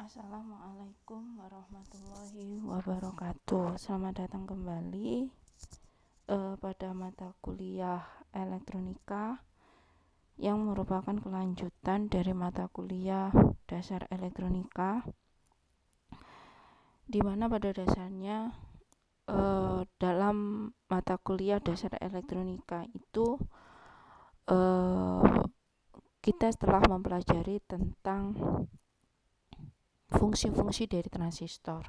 Assalamualaikum warahmatullahi wabarakatuh. Selamat datang kembali pada mata kuliah elektronika yang merupakan kelanjutan dari mata kuliah dasar elektronika, di mana pada dasarnya dalam mata kuliah dasar elektronika itu kita telah mempelajari tentang fungsi-fungsi dari transistor.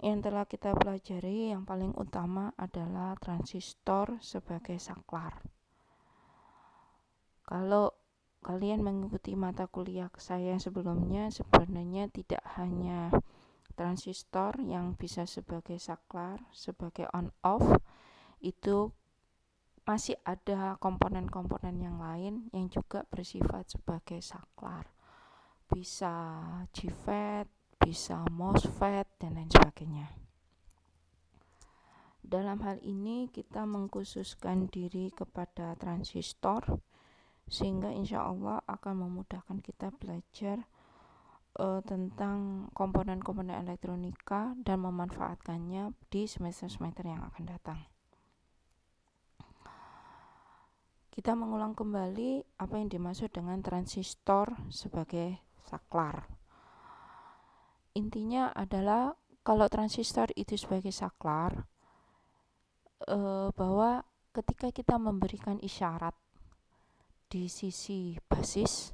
Yang telah kita pelajari yang paling utama adalah transistor sebagai saklar. Kalau kalian mengikuti mata kuliah saya sebelumnya, sebenarnya tidak hanya transistor yang bisa sebagai saklar, sebagai on-off, itu masih ada komponen-komponen yang lain yang juga bersifat sebagai saklar. Bisa JFET, bisa MOSFET, dan lain sebagainya. Dalam hal ini kita mengkhususkan diri kepada transistor, sehingga insya Allah akan memudahkan kita belajar tentang komponen-komponen elektronika dan memanfaatkannya di semester-semester yang akan datang. Kita mengulang kembali apa yang dimaksud dengan transistor sebagai saklar. Intinya adalah kalau transistor itu sebagai saklar, bahwa ketika kita memberikan isyarat di sisi basis,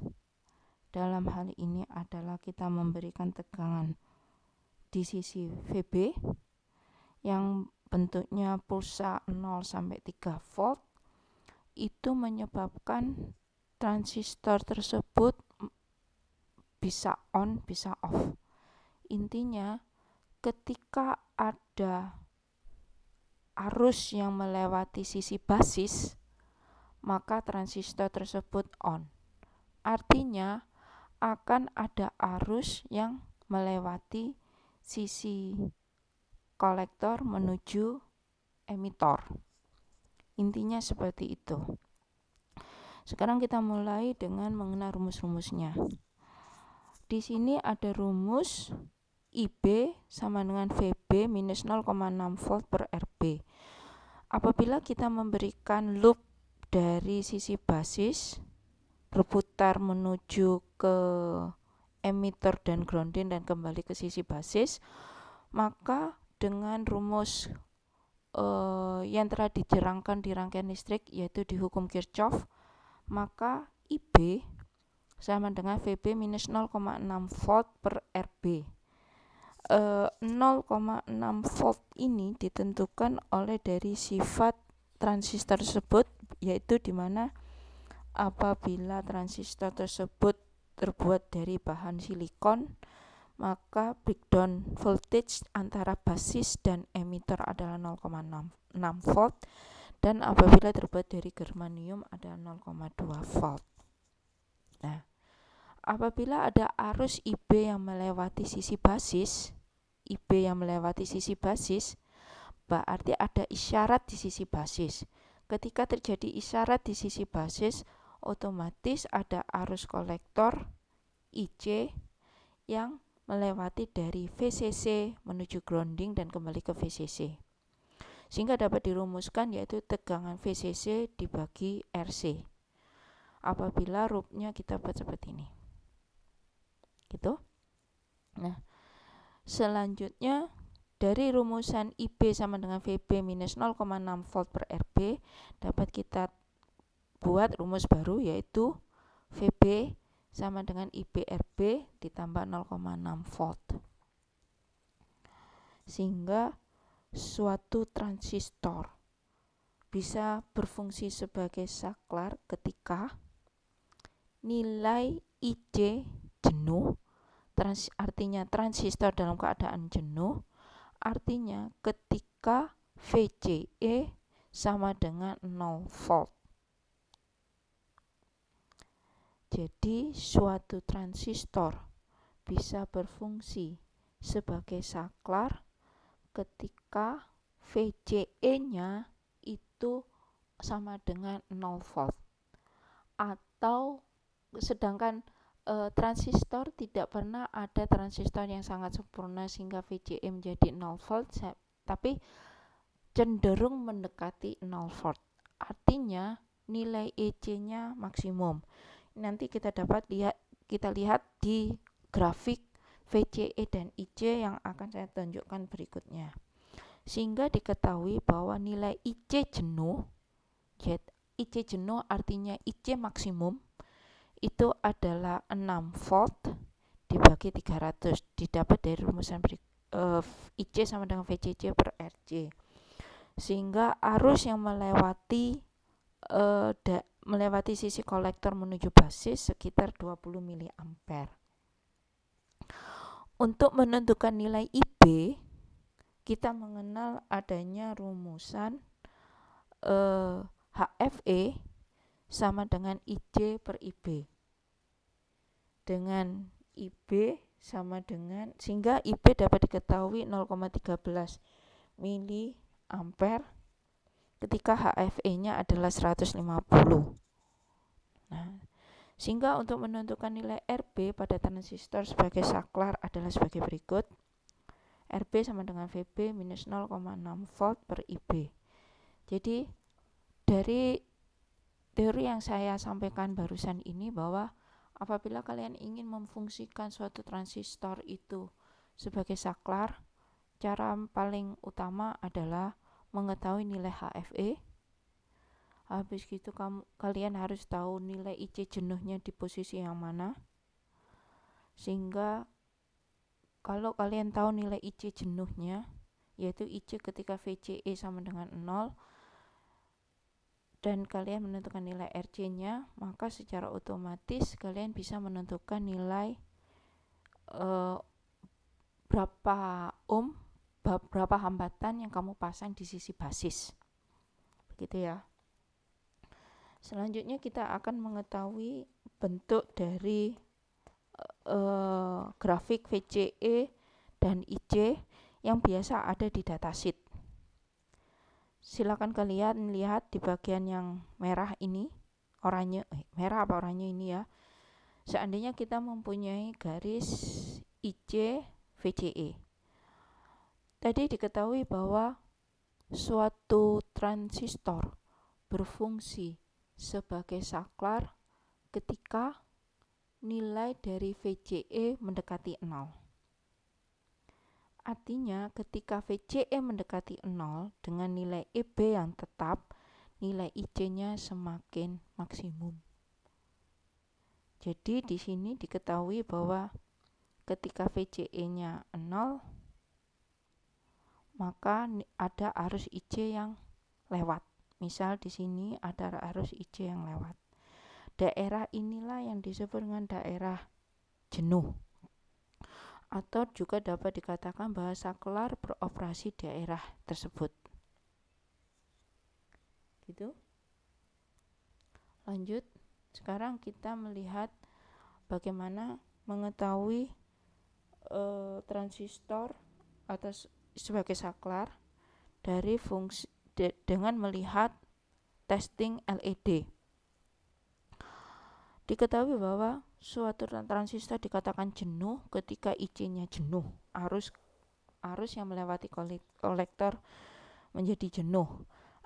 dalam hal ini adalah kita memberikan tegangan di sisi VB yang bentuknya pulsa 0 sampai 3 volt, itu menyebabkan transistor tersebut bisa on, bisa off. Intinya ketika ada arus yang melewati sisi basis, maka transistor tersebut on. Artinya akan ada arus yang melewati sisi kolektor menuju emitor. Intinya seperti itu. Sekarang kita mulai dengan mengenal rumus-rumusnya. Di sini ada rumus IB sama dengan VB minus 0,6 volt per RB. Apabila kita memberikan loop dari sisi basis berputar menuju ke emitter dan grounding dan kembali ke sisi basis, maka dengan rumus yang telah diterangkan di rangkaian listrik, yaitu di hukum Kirchhoff, maka IB sama dengan VB minus 0,6 volt per RB. 0,6 volt ini ditentukan oleh dari sifat transistor tersebut, yaitu di mana apabila transistor tersebut terbuat dari bahan silikon, maka breakdown voltage antara basis dan emitter adalah 0,6 volt, dan apabila terbuat dari germanium adalah 0,2 volt. Nah, apabila ada arus IB yang melewati sisi basis, berarti ada isyarat di sisi basis. Ketika terjadi isyarat di sisi basis, otomatis ada arus kolektor IC yang melewati dari VCC menuju grounding dan kembali ke VCC. Sehingga dapat dirumuskan yaitu tegangan VCC dibagi RC. Apabila rupnya kita buat seperti ini. Gitu. Nah, selanjutnya dari rumusan IB sama dengan VB minus 0,6 volt per RB dapat kita buat rumus baru, yaitu VB sama dengan IB/RB ditambah 0,6 volt. Sehingga suatu transistor bisa berfungsi sebagai saklar ketika nilai IC jenuh, artinya transistor dalam keadaan jenuh, artinya ketika VCE sama dengan 0 volt. Jadi suatu transistor bisa berfungsi sebagai saklar ketika VCE-nya itu sama dengan 0 volt. Atau sedangkan transistor tidak pernah ada transistor yang sangat sempurna sehingga VCE menjadi 0 volt, tapi cenderung mendekati 0 volt. Artinya nilai EC-nya maksimum. Nanti kita lihat di grafik VCE dan IC yang akan saya tunjukkan berikutnya. Sehingga diketahui bahwa nilai IC jenuh, IC jenuh artinya IC maksimum, itu adalah 6 volt dibagi 300, didapat dari rumusan IC sama dengan VCC per RC. Sehingga arus yang melewati sisi kolektor menuju basis sekitar 20 mA. Untuk menentukan nilai IB, kita mengenal adanya rumusan HFE sama dengan IC per IB. Dengan IB sama dengan, sehingga IB dapat diketahui 0,13 mA ketika HFE-nya adalah 150. Nah, sehingga untuk menentukan nilai RB pada transistor sebagai saklar adalah sebagai berikut. RB sama dengan VB minus 0,6 volt per IB. Jadi dari teori yang saya sampaikan barusan ini, bahwa apabila kalian ingin memfungsikan suatu transistor itu sebagai saklar, cara paling utama adalah mengetahui nilai HFE. Habis gitu kalian harus tahu nilai IC jenuhnya di posisi yang mana. Sehingga kalau kalian tahu nilai IC jenuhnya, yaitu IC ketika VCE sama dengan 0, dan kalian menentukan nilai RC-nya, maka secara otomatis kalian bisa menentukan nilai berapa hambatan yang kamu pasang di sisi basis. Begitu ya. Selanjutnya kita akan mengetahui bentuk dari grafik VCE dan IC yang biasa ada di datasheet. Silakan kalian lihat di bagian yang merah ini, merah apa oranye ini ya. Seandainya kita mempunyai garis IC VCE. Tadi diketahui bahwa suatu transistor berfungsi sebagai saklar ketika nilai dari VCE mendekati 0. Artinya ketika VCE mendekati 0 dengan nilai EB yang tetap, nilai IC-nya semakin maksimum. Jadi di sini diketahui bahwa ketika VCE-nya 0, maka ada arus IC yang lewat. Misal di sini ada arus IC yang lewat. Daerah inilah yang disebut dengan daerah jenuh. Atau juga dapat dikatakan bahwa saklar beroperasi daerah tersebut. Gitu. Lanjut. Sekarang kita melihat bagaimana mengetahui transistor atau sebagai saklar dari fungsi dengan melihat testing LED. Diketahui bahwa suatu transistor dikatakan jenuh ketika IC-nya jenuh, arus yang melewati kolektor menjadi jenuh.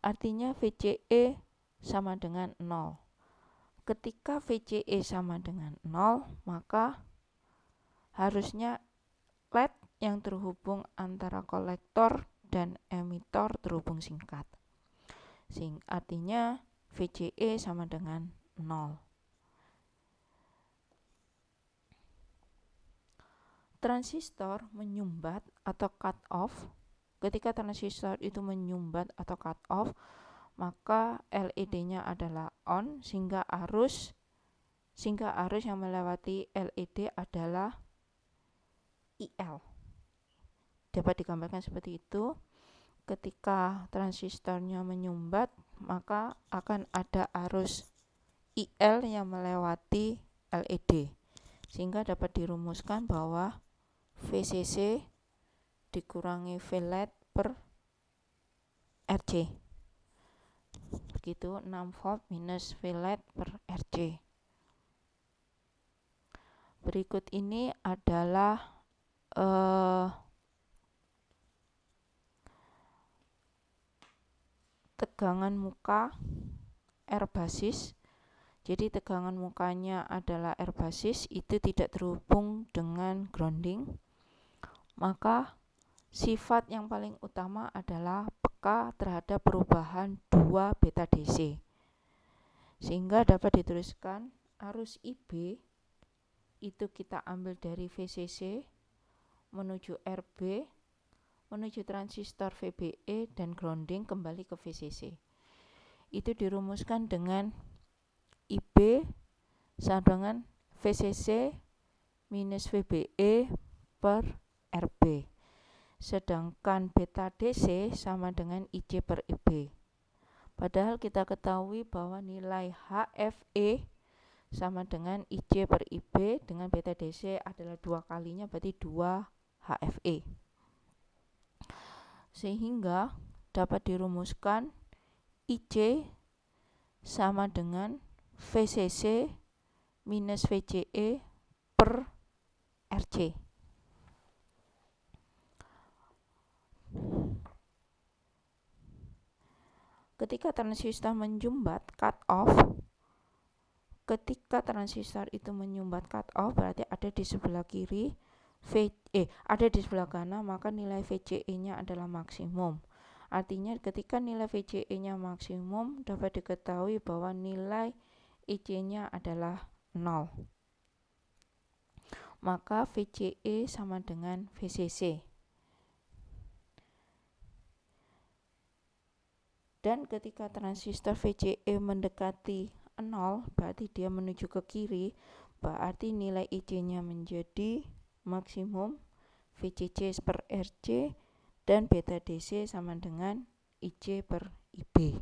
Artinya VCE sama dengan 0. Ketika VCE sama dengan 0, maka harusnya LED yang terhubung antara kolektor dan emitor terhubung singkat. Artinya VCE sama dengan 0. Transistor menyumbat atau cut off. Ketika transistor itu menyumbat atau cut off, maka LED-nya adalah on, sehingga arus yang melewati LED adalah IL. Dapat digambarkan seperti itu. Ketika transistornya menyumbat, maka akan ada arus IL yang melewati LED. Sehingga dapat dirumuskan bahwa VCC dikurangi VLED per RC. Begitu, 6 volt minus VLED per RC. berikut ini adalah tegangan muka R basis. Jadi tegangan mukanya adalah R basis, itu tidak terhubung dengan grounding. Maka sifat yang paling utama adalah peka terhadap perubahan 2 beta DC. Sehingga dapat dituliskan arus IB itu kita ambil dari VCC menuju RB, menuju transistor VBE dan grounding kembali ke VCC. Itu dirumuskan dengan IB sama dengan VCC minus VBE per RB. Sedangkan beta DC sama dengan IC per IB. Padahal kita ketahui bahwa nilai HFE sama dengan IC per IB dengan beta DC adalah 2 kalinya, berarti 2 HFE. Sehingga dapat dirumuskan IC sama dengan VCC minus VCE per RC. Ketika transistor menyumbat cut off, berarti ada di sebelah kiri, ada di sebelah kanan, maka nilai VCE-nya adalah maksimum. Artinya ketika nilai VCE-nya maksimum, dapat diketahui bahwa nilai IC-nya adalah 0. Maka VCE sama dengan VCC. Dan ketika transistor VCE mendekati 0, berarti dia menuju ke kiri, berarti nilai IC-nya menjadi maksimum, VCC per RC, dan beta DC sama dengan IC per IB.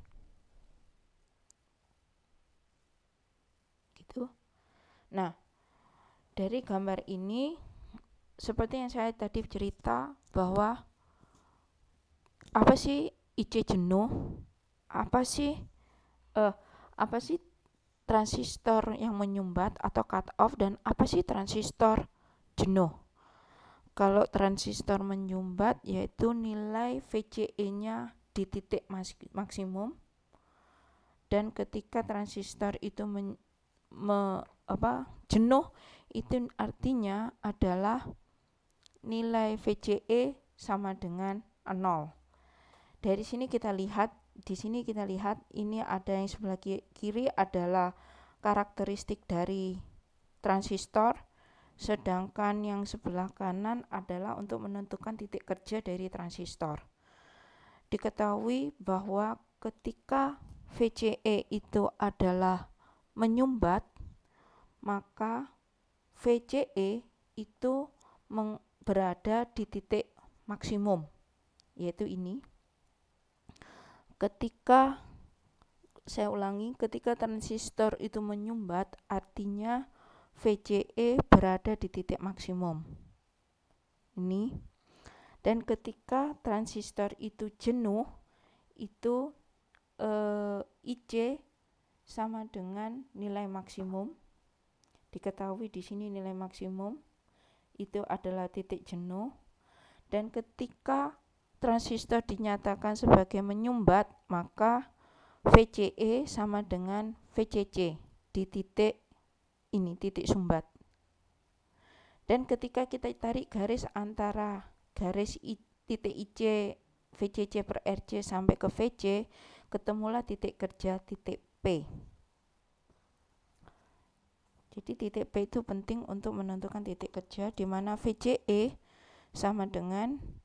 Gitu. Nah, dari gambar ini seperti yang saya tadi cerita bahwa apa sih IC jenuh? Apa sih transistor yang menyumbat atau cut off, dan apa sih transistor jenuh? Kalau transistor menyumbat yaitu nilai VCE-nya di titik maksimum, dan ketika transistor itu jenuh, itu artinya adalah nilai VCE sama dengan 0. Dari sini kita lihat, ini ada yang sebelah kiri adalah karakteristik dari transistor, sedangkan yang sebelah kanan adalah untuk menentukan titik kerja dari transistor. Diketahui bahwa ketika VCE itu adalah menyumbat, maka VCE itu berada di titik maksimum, yaitu ini. Ketika transistor itu menyumbat, artinya VCE berada di titik maksimum. Ini. Dan ketika transistor itu jenuh, itu IC sama dengan nilai maksimum. Diketahui di sini nilai maksimum itu adalah titik jenuh. Dan ketika transistor dinyatakan sebagai menyumbat, maka VCE sama dengan VCC di titik ini, titik sumbat. Dan ketika kita tarik garis antara garis titik IC VCC per RC sampai ke VC, ketemulah titik kerja titik P. Jadi titik P itu penting untuk menentukan titik kerja, di mana VCE sama dengan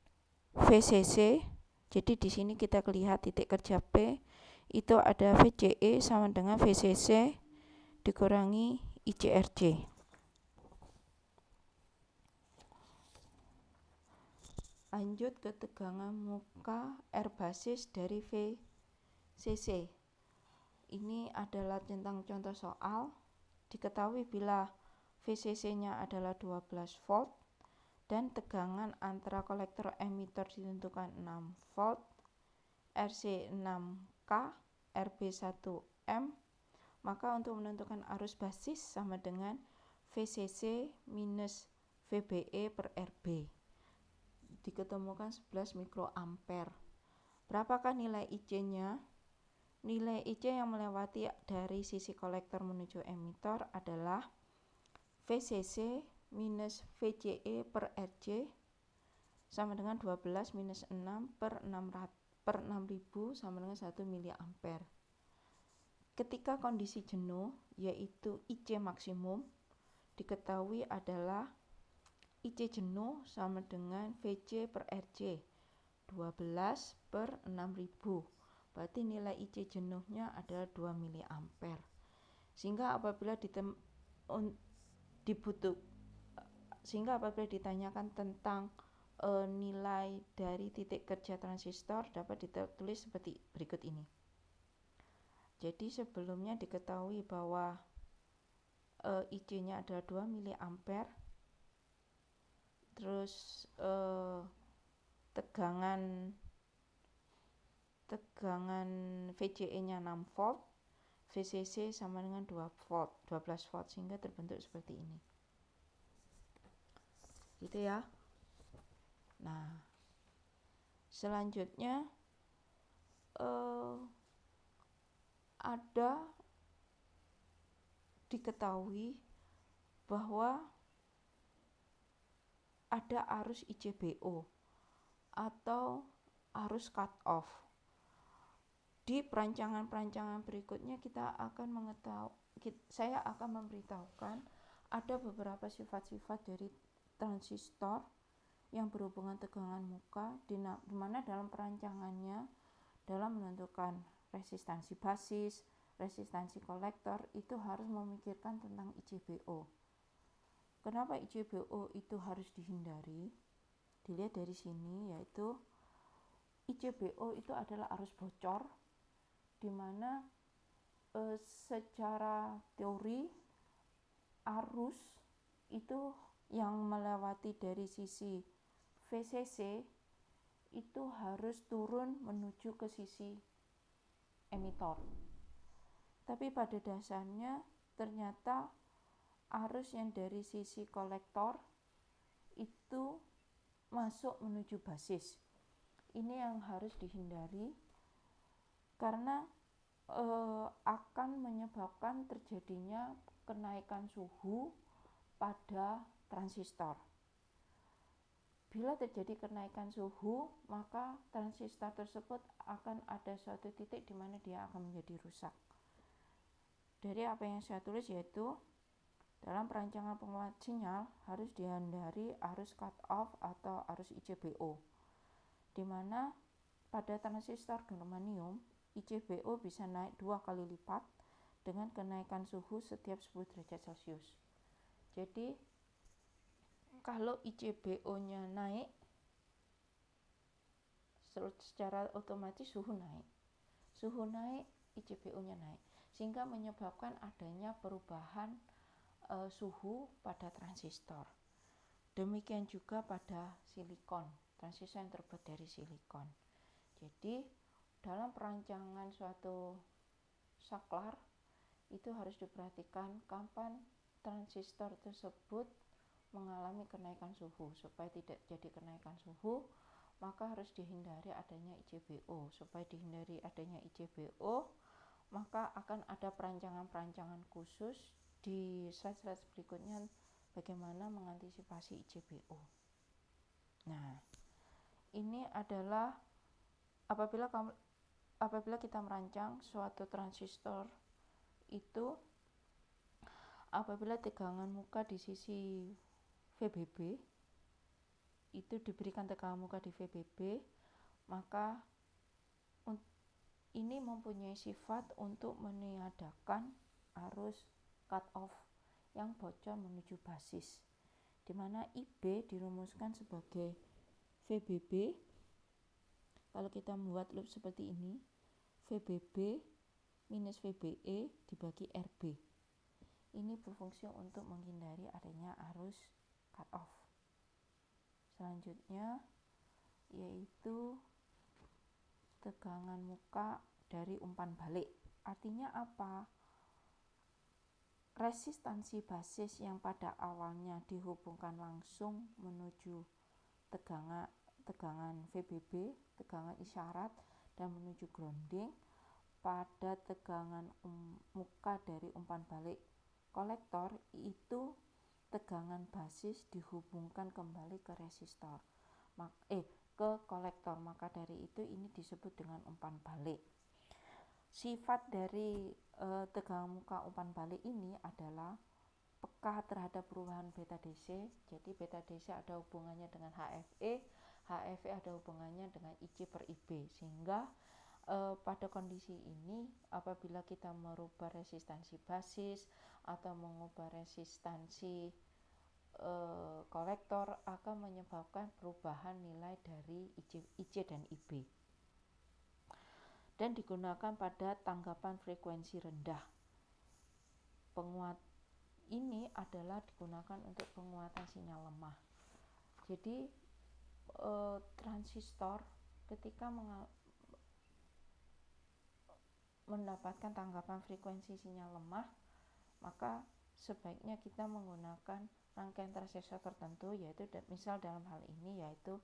VCC. Jadi di sini kita lihat titik kerja P itu ada VCE sama dengan VCC dikurangi ICRC. Lanjut ke tegangan muka R basis dari VCC. Ini adalah tentang contoh soal. Diketahui bila VCC-nya adalah 12 volt dan tegangan antara kolektor emitter ditentukan 6 volt, RC 6K, RB 1M, maka untuk menentukan arus basis sama dengan VCC minus VBE per RB. Diketemukan 11 mikroampere. Berapakah nilai IC-nya? Nilai IC yang melewati dari sisi kolektor menuju emitor adalah VCC minus VCE per RC sama dengan 12 minus 6 per 6000 sama dengan 1 miliampere. Ketika kondisi jenuh, yaitu IC maksimum, diketahui adalah IC jenuh sama dengan VC per RC 12 per 6000. Berarti nilai IC jenuhnya adalah 2 miliampere. Sehingga apabila ditanyakan tentang nilai dari titik kerja transistor dapat ditulis seperti berikut ini. Jadi sebelumnya diketahui bahwa IC-nya adalah 2 miliampere. Terus tegangan VCE-nya 6 volt, VCC sama dengan 2 volt, 12 volt, sehingga terbentuk seperti ini. Gitu ya. Nah, selanjutnya ada diketahui bahwa ada arus ICBO atau arus cut off. Di perancangan-perancangan berikutnya saya akan memberitahukan ada beberapa sifat-sifat dari transistor yang berhubungan tegangan muka, di mana dalam perancangannya dalam menentukan resistansi basis, resistansi kolektor itu harus memikirkan tentang ICBO. Kenapa ICBO itu harus dihindari? Dilihat dari sini, yaitu ICBO itu adalah arus bocor, di mana secara teori arus itu yang melewati dari sisi VCC itu harus turun menuju ke sisi emitor. Tapi pada dasarnya ternyata arus yang dari sisi kolektor itu masuk menuju basis. Ini yang harus dihindari karena akan menyebabkan terjadinya kenaikan suhu pada transistor. Bila terjadi kenaikan suhu, maka transistor tersebut akan ada suatu titik di mana dia akan menjadi rusak. Dari apa yang saya tulis yaitu dalam perancangan penguat sinyal harus dihindari arus cut off atau arus ICBO, di mana pada transistor germanium ICBO bisa naik 2 kali lipat dengan kenaikan suhu setiap 10 derajat Celcius. Jadi kalau ICBO-nya naik, secara otomatis suhu naik. Suhu naik, ICBO-nya naik, sehingga menyebabkan adanya perubahan suhu pada transistor. Demikian juga pada silikon, transistor yang terbuat dari silikon. Jadi dalam perancangan suatu saklar itu harus diperhatikan kapan transistor tersebut mengalami kenaikan suhu. Supaya tidak jadi kenaikan suhu, maka harus dihindari adanya ICBO. Supaya dihindari adanya ICBO, maka akan ada perancangan-perancangan khusus di slide-slide berikutnya bagaimana mengantisipasi ICBO. Nah, ini adalah apabila kita merancang suatu transistor itu, apabila tegangan muka di sisi VBB itu diberikan tegangan muka di VBB, maka ini mempunyai sifat untuk meniadakan arus cut off yang bocor menuju basis, di mana IB dirumuskan sebagai VBB. Kalau kita membuat loop seperti ini, VBB minus VBE dibagi RB. Ini berfungsi untuk menghindari adanya arus cut off. Selanjutnya yaitu tegangan muka dari umpan balik. Artinya apa? resistansi basis yang pada awalnya dihubungkan langsung menuju tegangan VBB, tegangan isyarat, dan menuju grounding pada tegangan muka dari umpan balik kolektor, itu tegangan basis dihubungkan kembali ke resistor ke kolektor, maka dari itu ini disebut dengan umpan balik. Sifat dari tegangan muka umpan balik ini adalah peka terhadap perubahan beta DC. Jadi beta DC ada hubungannya dengan HFE, HFE ada hubungannya dengan IC per IB, sehingga pada kondisi ini apabila kita merubah resistansi basis atau mengubah resistansi kolektor akan menyebabkan perubahan nilai dari IC dan IB, dan digunakan pada tanggapan frekuensi rendah. Penguat ini adalah digunakan untuk penguatan sinyal lemah. Jadi transistor ketika mendapatkan tanggapan frekuensi sinyal lemah, maka sebaiknya kita menggunakan rangkaian transistor tertentu, yaitu misal dalam hal ini yaitu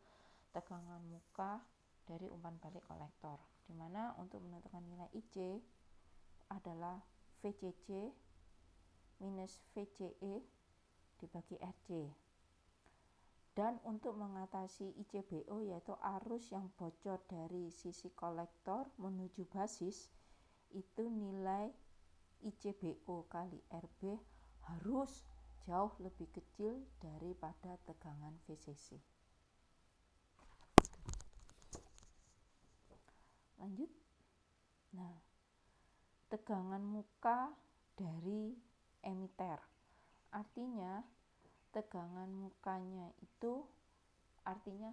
tegangan muka dari umpan balik kolektor, di mana untuk menentukan nilai IC adalah VCC minus VCE dibagi RC. Dan untuk mengatasi ICBO, yaitu arus yang bocor dari sisi kolektor menuju basis, itu nilai ICBO kali RB harus jauh lebih kecil daripada tegangan VCC. Lanjut. Nah, tegangan muka dari emitter, artinya tegangan mukanya itu artinya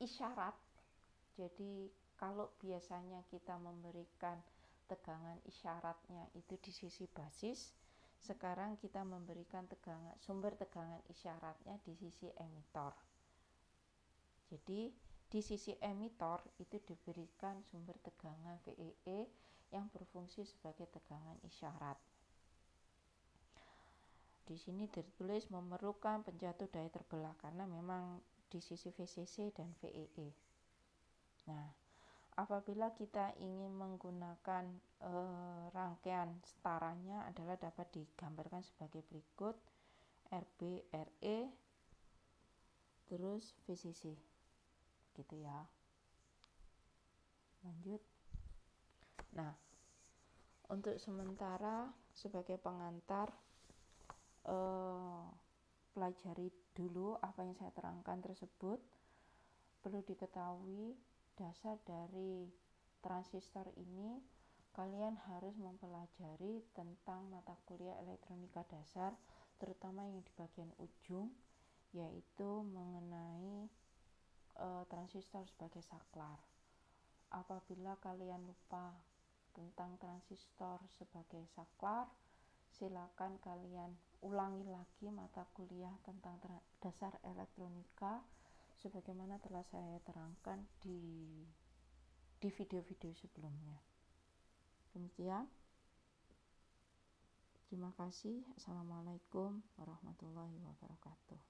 isyarat. Jadi kalau biasanya kita memberikan tegangan isyaratnya itu di sisi basis, sekarang kita memberikan sumber tegangan isyaratnya di sisi emitor. Jadi di sisi emitor itu diberikan sumber tegangan VEE yang berfungsi sebagai tegangan isyarat. Di sini ditulis memerlukan penjatuh daya terbelah karena memang di sisi VCC dan VEE. Nah, apabila kita ingin menggunakan rangkaian setaranya adalah dapat digambarkan sebagai berikut: RB, RE, terus VCC, gitu ya. Lanjut. Nah, untuk sementara sebagai pengantar, pelajari dulu apa yang saya terangkan tersebut. Perlu diketahui dasar dari transistor ini, kalian harus mempelajari tentang mata kuliah elektronika dasar, terutama yang di bagian ujung, yaitu mengenai transistor sebagai saklar. Apabila kalian lupa tentang transistor sebagai saklar, silakan kalian ulangi lagi mata kuliah tentang dasar elektronika sebagaimana telah saya terangkan di video-video sebelumnya. Demikian. Terima kasih. Assalamualaikum warahmatullahi wabarakatuh.